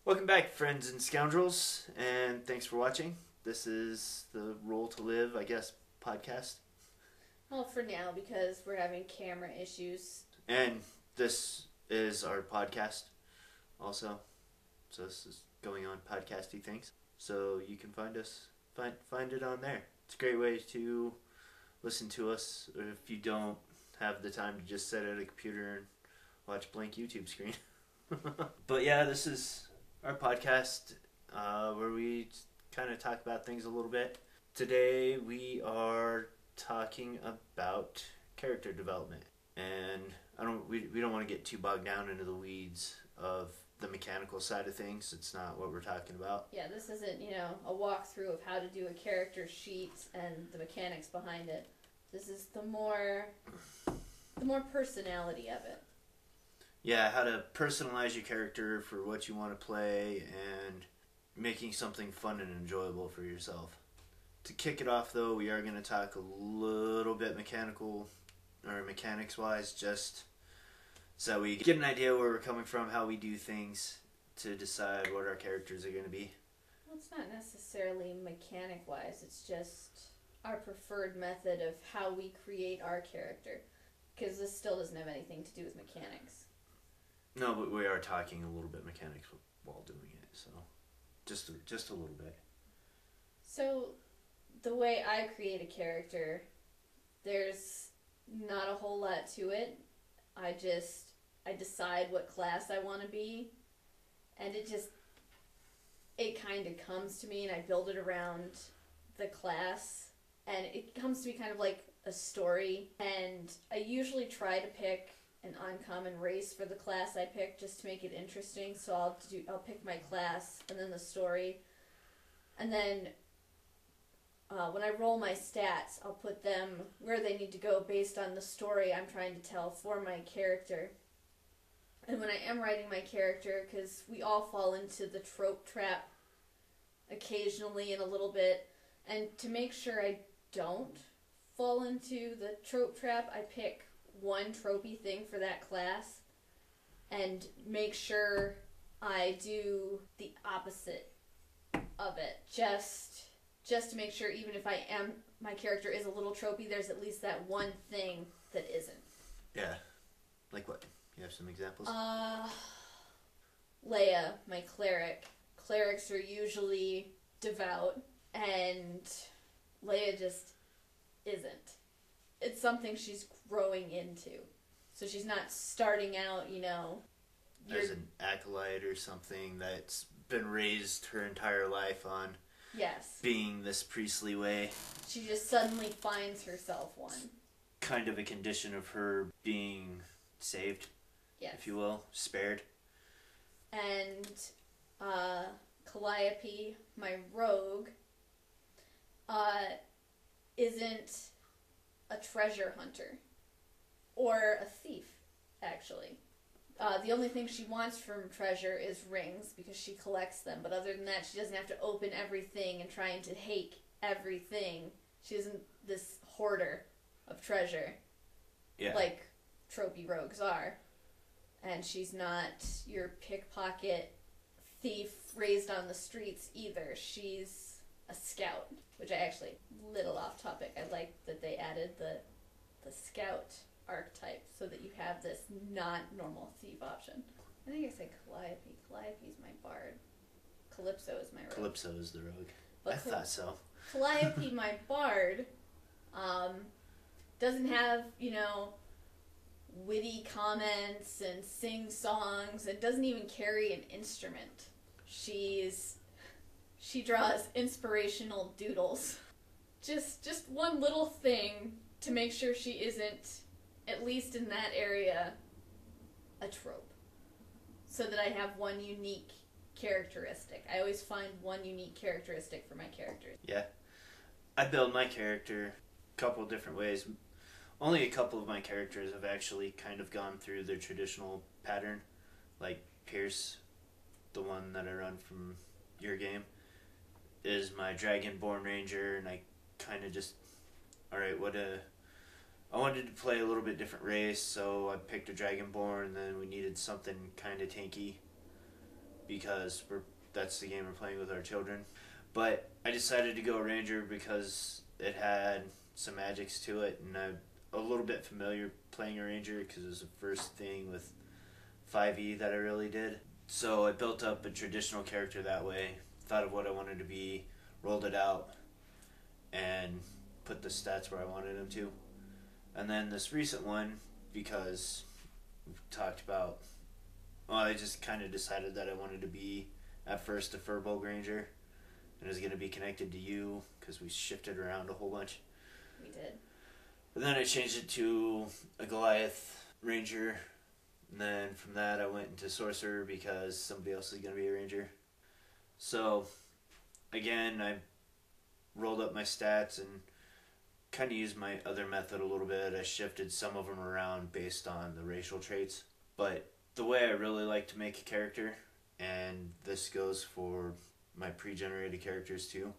Welcome back, friends and scoundrels, and thanks for watching. This is the Roll to Live, I guess, podcast. Well, for now, because we're having camera issues. And this is our podcast also. So this is going on podcasty things. So you can find us, find it on there. It's a great way to listen to us if you don't have the time to just sit at a computer and watch blank YouTube screen. But yeah, this is our podcast where we kind of talk about things a little bit. Today we are talking about character development, and we don't want to get too bogged down into the weeds of the mechanical side of things. It's not what we're talking about. Yeah, this isn't, a walkthrough of how to do a character sheet and the mechanics behind it. This is the more personality of it. Yeah, how to personalize your character for what you want to play and making something fun and enjoyable for yourself. To kick it off, though, we are going to talk a little bit mechanics-wise, just so we get an idea where we're coming from, how we do things, to decide what our characters are going to be. Well, it's not necessarily mechanic-wise, it's just our preferred method of how we create our character, because this still doesn't have anything to do with mechanics. No, but we are talking a little bit mechanics while doing it, so just a little bit. So, the way I create a character, there's not a whole lot to it. I decide what class I want to be, and it kind of comes to me, and I build it around the class, and it comes to be kind of like a story, and I usually try to pick an uncommon race for the class I pick just to make it interesting. So I'll pick my class and then the story, and then when I roll my stats, I'll put them where they need to go based on the story I'm trying to tell for my character. And when I am writing my character, because we all fall into the trope trap occasionally and a little bit, and to make sure I don't fall into the trope trap, I pick one tropey thing for that class and make sure I do the opposite of it, just to make sure, even if my character is a little tropey, there's at least that one thing that isn't. Yeah. Like what? You have some examples? Leia, my cleric. Clerics are usually devout, and Leia just isn't. It's something she's growing into. So she's not starting out, as an acolyte or something that's been raised her entire life on. Yes. Being this priestly way. She just suddenly finds herself one. Kind of a condition of her being saved, yes, if you will, spared. And Calliope, my rogue, isn't a treasure hunter. Or a thief, actually. The only thing she wants from treasure is rings, because she collects them. But other than that, she doesn't have to open everything and trying to take everything. She isn't this hoarder of treasure, like tropey rogues are. And she's not your pickpocket thief raised on the streets either. She's a scout, which I actually, little off topic, I like that they added the scout archetype so that you have this not normal thief option. I think I said Calliope. Calliope's my bard. Calypso is my rogue. Calypso is the rogue. But I thought so. Calliope, my bard, doesn't have, witty comments and sing songs, and doesn't even carry an instrument. She draws inspirational doodles. Just one little thing to make sure she isn't, at least in that area, a trope. So that I have one unique characteristic. I always find one unique characteristic for my characters. Yeah. I build my character a couple of different ways. Only a couple of my characters have actually kind of gone through the traditional pattern. Like Pierce, the one that I run from your game, is my Dragonborn Ranger, and I kind of just, alright, I wanted to play a little bit different race, so I picked a Dragonborn, and then we needed something kind of tanky. because that's the game we're playing with our children. But I decided to go Ranger because it had some magics to it, and I'm a little bit familiar playing a Ranger because it was the first thing with 5e that I really did. So I built up a traditional character that way, thought of what I wanted to be, rolled it out, and put the stats where I wanted them to. And then this recent one, because we've talked about, well, I just kind of decided that I wanted to be, at first, a Furbolg Ranger, and it was going to be connected to you, because we shifted around a whole bunch. We did. But then I changed it to a Goliath Ranger, and then from that I went into Sorcerer because somebody else is going to be a Ranger. So, again, I rolled up my stats and kind of used my other method a little bit. I shifted some of them around based on the racial traits. But the way I really like to make a character, and this goes for my pre-generated characters too,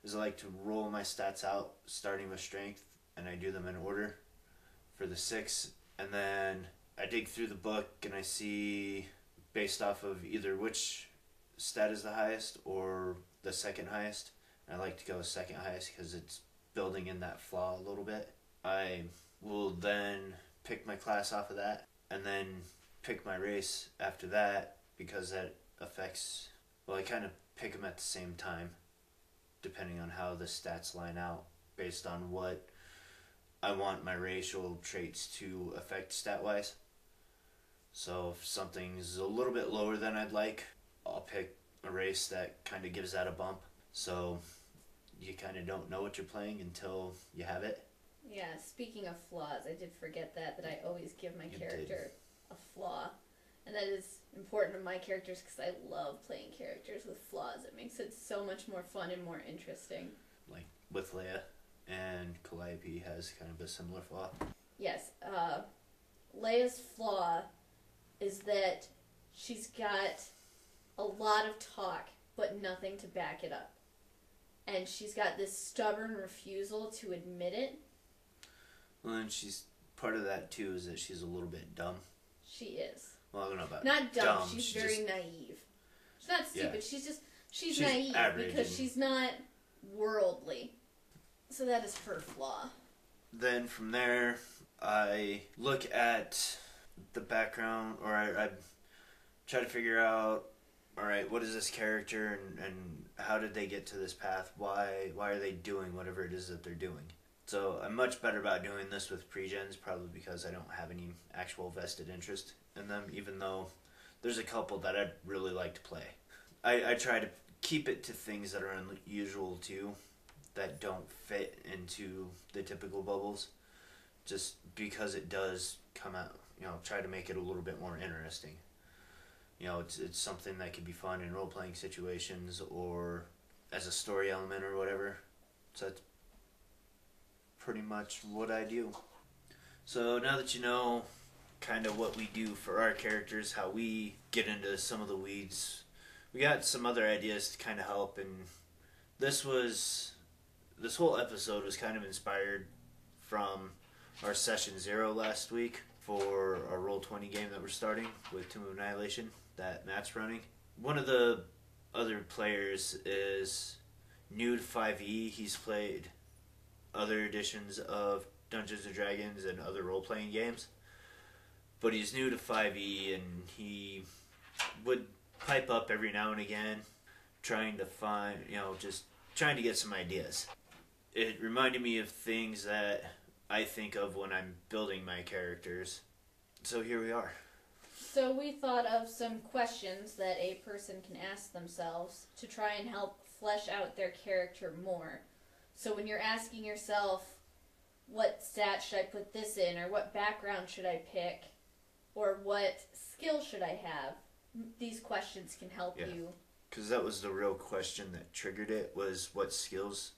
is I like to roll my stats out starting with strength, and I do them in order for the 6, and then I dig through the book and I see based off of either which stat is the highest or the second highest. I like to go second highest because it's building in that flaw a little bit. I will then pick my class off of that and then pick my race after that because that affects, well, I kind of pick them at the same time depending on how the stats line out based on what I want my racial traits to affect stat-wise. So if something's a little bit lower than I'd like, I'll pick a race that kind of gives that a bump. So you kind of don't know what you're playing until you have it. Yeah, speaking of flaws, I did forget that I always give my character a flaw. And that is important to my characters because I love playing characters with flaws. It makes it so much more fun and more interesting. Like with Leia, and Calliope has kind of a similar flaw. Yes, Leia's flaw is that she's got a lot of talk but nothing to back it up. And she's got this stubborn refusal to admit it. Well, and she's, part of that too is that she's a little bit dumb. She is. Well, I don't know about not dumb. She's very naive. She's not stupid. Yeah. She's naive because she's not worldly. So that is her flaw. Then from there, I look at the background, or I try to figure out, all right, what is this character and how did they get to this path? Why are they doing whatever it is that they're doing? So I'm much better about doing this with pre-gens, probably because I don't have any actual vested interest in them, even though there's a couple that I'd really like to play. I try to keep it to things that are unusual too, that don't fit into the typical bubbles, just because it does come out, try to make it a little bit more interesting. It's something that could be fun in role-playing situations or as a story element or whatever. So that's pretty much what I do. So now that you know kind of what we do for our characters, how we get into some of the weeds, we got some other ideas to kind of help, and this whole episode was kind of inspired from our session 0 last week for our Roll20 game that we're starting with Tomb of Annihilation that Matt's running. One of the other players is new to 5e. He's played other editions of Dungeons & Dragons and other role-playing games, but he's new to 5e, and he would pipe up every now and again trying to find, just trying to get some ideas. It reminded me of things that I think of when I'm building my characters. So here we are. So we thought of some questions that a person can ask themselves to try and help flesh out their character more. So when you're asking yourself, what stat should I put this in, or what background should I pick, or what skill should I have, these questions can help you. Because that was the real question that triggered it, was what skills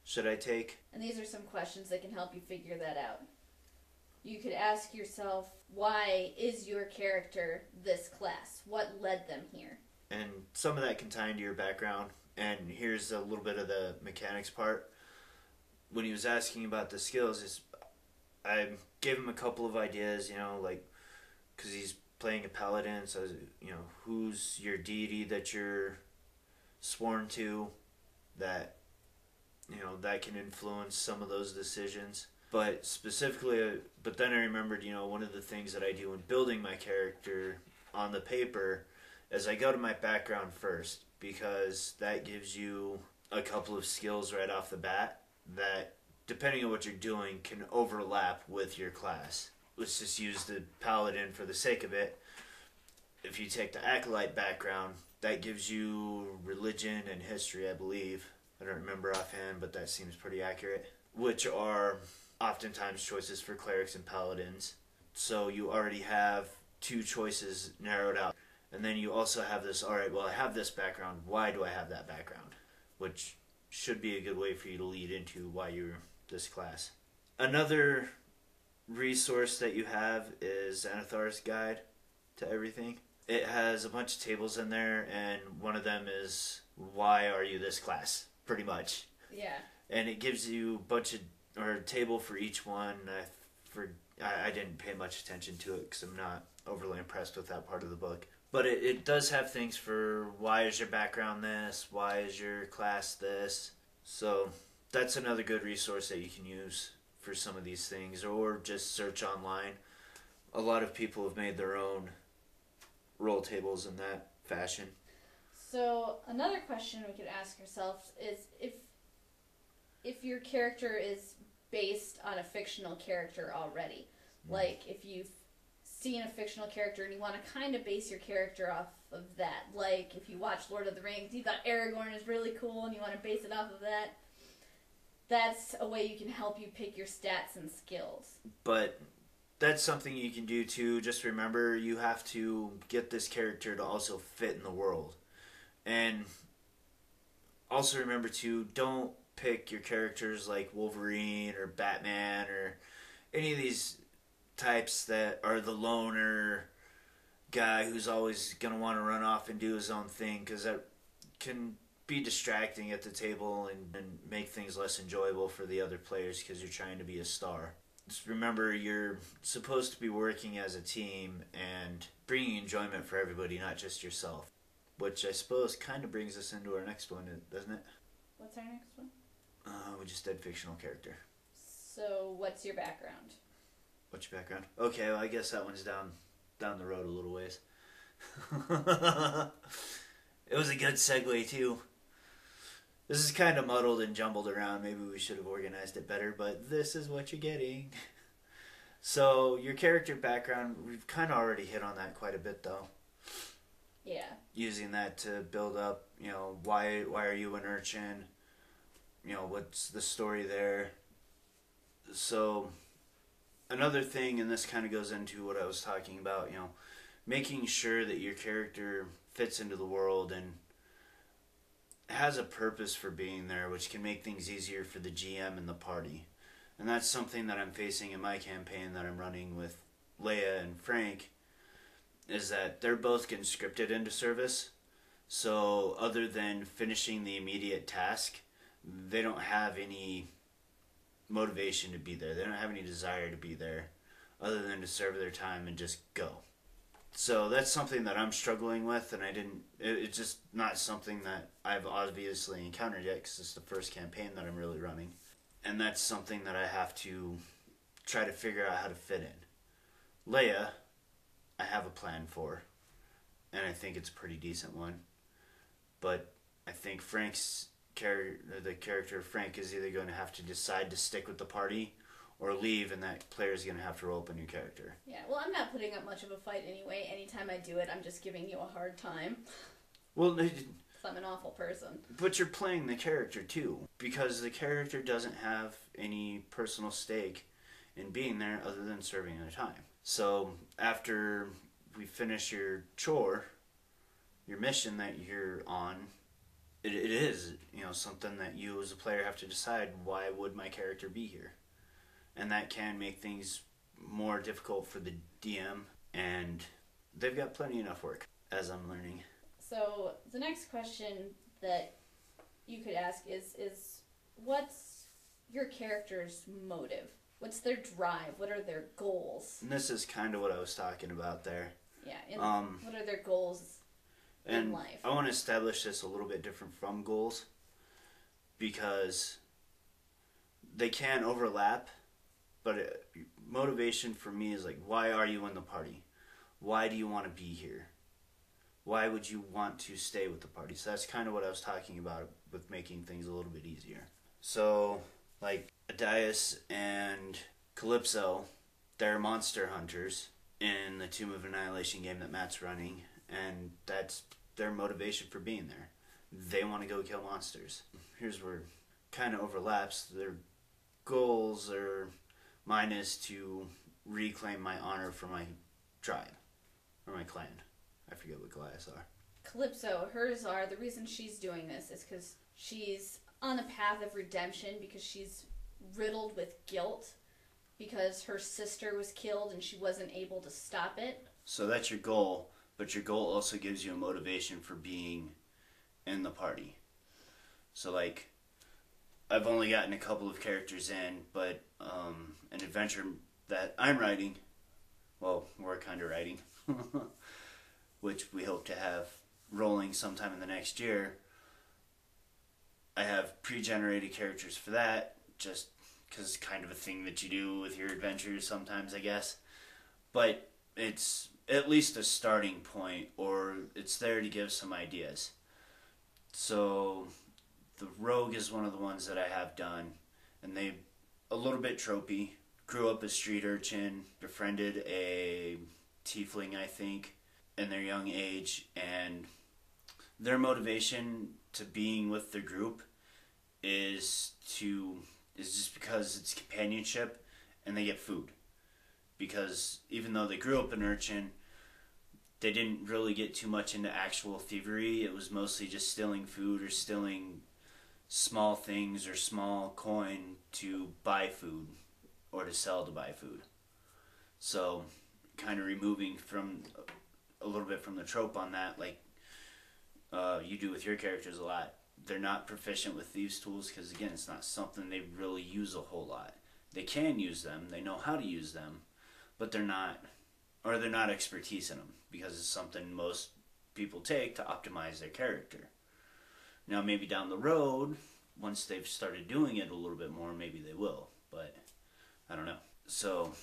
should I take? And these are some questions that can help you figure that out. You could ask yourself, why is your character this class? What led them here? And some of that can tie into your background. And here's a little bit of the mechanics part. When he was asking about the skills, I gave him a couple of ideas, because he's playing a paladin, so who's your deity that you're sworn to, that that can influence some of those decisions. But specifically, but then I remembered, one of the things that I do in building my character on the paper is I go to my background first, because that gives you a couple of skills right off the bat that, depending on what you're doing, can overlap with your class. Let's just use the paladin for the sake of it. If you take the acolyte background, that gives you religion and history, I believe. I don't remember offhand, but that seems pretty accurate. Which are oftentimes choices for clerics and paladins. So you already have two choices narrowed out. And then you also have this, alright, well, I have this background. Why do I have that background? Which should be a good way for you to lead into why you're this class. Another resource that you have is Anathar's Guide to Everything. It has a bunch of tables in there, and one of them is, why are you this class? Pretty much. Yeah. And it gives you a bunch of, or a table for each one. I didn't pay much attention to it because I'm not overly impressed with that part of the book. But it does have things for, why is your background this? Why is your class this? So that's another good resource that you can use for some of these things, or just search online. A lot of people have made their own roll tables in that fashion. So another question we could ask ourselves is, if your character is based on a fictional character already, like if you've seen a fictional character and you want to kind of base your character off of that, like if you watch Lord of the Rings, you thought Aragorn is really cool and you want to base it off of that, that's a way you can help you pick your stats and skills. But that's something you can do too. Just remember, you have to get this character to also fit in the world. And also remember to, don't pick your characters like Wolverine or Batman or any of these types that are the loner guy who's always going to want to run off and do his own thing, because that can be distracting at the table and make things less enjoyable for the other players because you're trying to be a star. Just remember, you're supposed to be working as a team and bringing enjoyment for everybody, not just yourself. Which I suppose kind of brings us into our next one, doesn't it? What's our next one? We just did fictional character. So what's your background? What's your background? Okay, well, I guess that one's down the road a little ways. It was a good segue too. This is kind of muddled and jumbled around. Maybe we should have organized it better, but this is what you're getting. So your character background, we've kind of already hit on that quite a bit though. Yeah. Using that to build up, why are you an urchin? What's the story there? So another thing, and this kind of goes into what I was talking about, making sure that your character fits into the world and has a purpose for being there, which can make things easier for the GM and the party. And that's something that I'm facing in my campaign that I'm running with Leia and Frank, is that they're both conscripted into service. So other than finishing the immediate task, they don't have any motivation to be there. They don't have any desire to be there other than to serve their time and just go. So that's something that I'm struggling with, and it's just not something that I've obviously encountered yet because it's the first campaign that I'm really running. And that's something that I have to try to figure out how to fit in. Leia, I have a plan for, and I think it's a pretty decent one. But I think the character of Frank is either going to have to decide to stick with the party or leave, and that player's going to have to roll up a new character. Yeah, well, I'm not putting up much of a fight anyway. Anytime I do it, I'm just giving you a hard time. Well, I'm an awful person. But you're playing the character too, because the character doesn't have any personal stake in being there other than serving their time. So after we finish your chore, your mission that you're on, it is something that you as a player have to decide, why would my character be here? And that can make things more difficult for the DM, and they've got plenty enough work, as I'm learning. So the next question that you could ask is what's your character's motive? What's their drive? What are their goals? And this is kind of what I was talking about there. Yeah, and what are their goals in life? I want to establish this a little bit different from goals because they can overlap, but motivation for me is like, why are you in the party? Why do you want to be here? Why would you want to stay with the party? So that's kind of what I was talking about with making things a little bit easier. So, like, Adias and Calypso, they're monster hunters in the Tomb of Annihilation game that Matt's running, and that's their motivation for being there. They want to go kill monsters. Here's where it kind of overlaps. Their goals are mine is to reclaim my honor for my tribe or my clan. I forget what class are. Calypso, hers are, the reason she's doing this is because she's on a path of redemption because she's riddled with guilt because her sister was killed and she wasn't able to stop it. So that's your goal, but your goal also gives you a motivation for being in the party. So, like, I've only gotten a couple of characters in, but an adventure that I'm writing, well, we're kind of writing, which we hope to have rolling sometime in the next year. I have pre-generated characters for that, just because it's kind of a thing that you do with your adventures sometimes, I guess. But it's at least a starting point, or it's there to give some ideas. So the rogue is one of the ones that I have done, and they a little bit tropey. Grew up a street urchin, befriended a tiefling, I think, in their young age, and their motivation to being with the group is just because it's companionship and they get food. Because even though they grew up an urchin, they didn't really get too much into actual thievery. It was mostly just stealing food or stealing small things or small coin to buy food or to sell to buy food. So kind of removing from a little bit from the trope on that, like you do with your characters a lot. They're not proficient with thieves' tools because, again, it's not something they really use a whole lot. They can use them, they know how to use them, but they're not expertise in them because it's something most people take to optimize their character. Now, maybe down the road, once they've started doing it a little bit more, maybe they will, but I don't know. So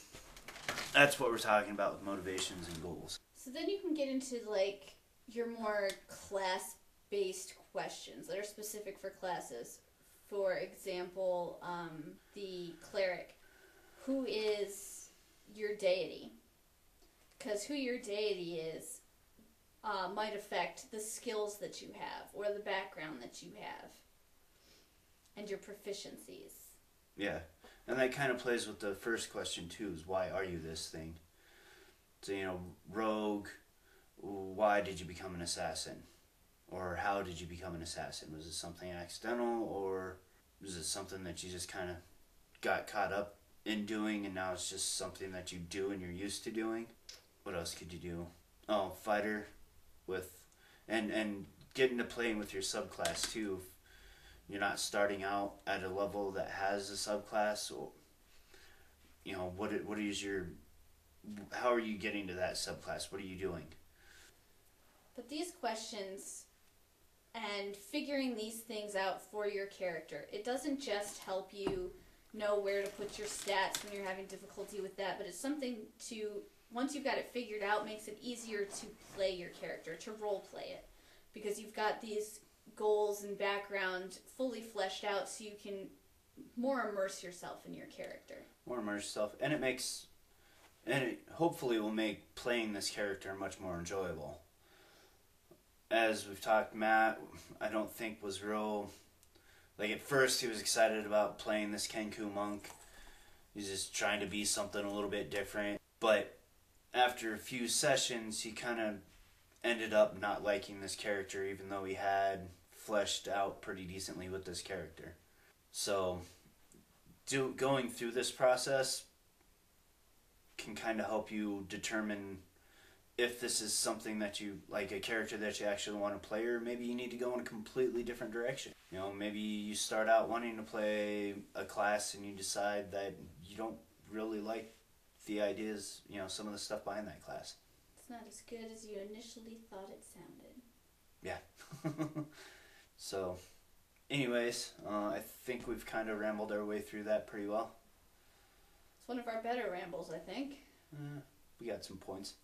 that's what we're talking about with motivations and goals. So then you can get into, like, your more class-based questions that are specific for classes. For example, the cleric. Who is your deity? Because who your deity is might affect the skills that you have or the background that you have and your proficiencies. Yeah, and that kind of plays with the first question too, is why are you this thing? So, rogue, why did you become an assassin? Or how did you become an assassin? Was it something accidental, or was it something that you just kind of got caught up in doing and now it's just something that you do and you're used to doing? What else could you do? Oh, fighter with and get into playing with your subclass too. You're not starting out at a level that has a subclass, or what is your, how are you getting to that subclass? What are you doing? But these questions and figuring these things out for your character, it doesn't just help you know where to put your stats when you're having difficulty with that, but it's something to, once you've got it figured out, makes it easier to play your character, to role play it, because you've got these goals and background fully fleshed out so you can more immerse yourself in your character. More immerse yourself, and it hopefully will make playing this character much more enjoyable. As we've talked, Matt, I don't think was real, like, at first he was excited about playing this Kenku monk. He's just trying to be something a little bit different. But after a few sessions, he kind of ended up not liking this character, even though he had fleshed out pretty decently with this character. So going through this process can kind of help you determine if this is something that you, like, a character that you actually want to play, or maybe you need to go in a completely different direction. Maybe you start out wanting to play a class and you decide that you don't really like the ideas, some of the stuff behind that class. It's not as good as you initially thought it sounded. Yeah. So, anyways, I think we've kind of rambled our way through that pretty well. It's one of our better rambles, I think. We got some points.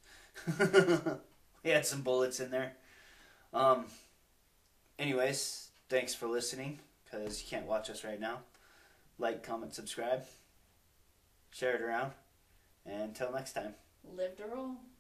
We had some bullets in there. Anyways, thanks for listening, because you can't watch us right now. Like, comment, subscribe. Share it around. And until next time. Live to roll.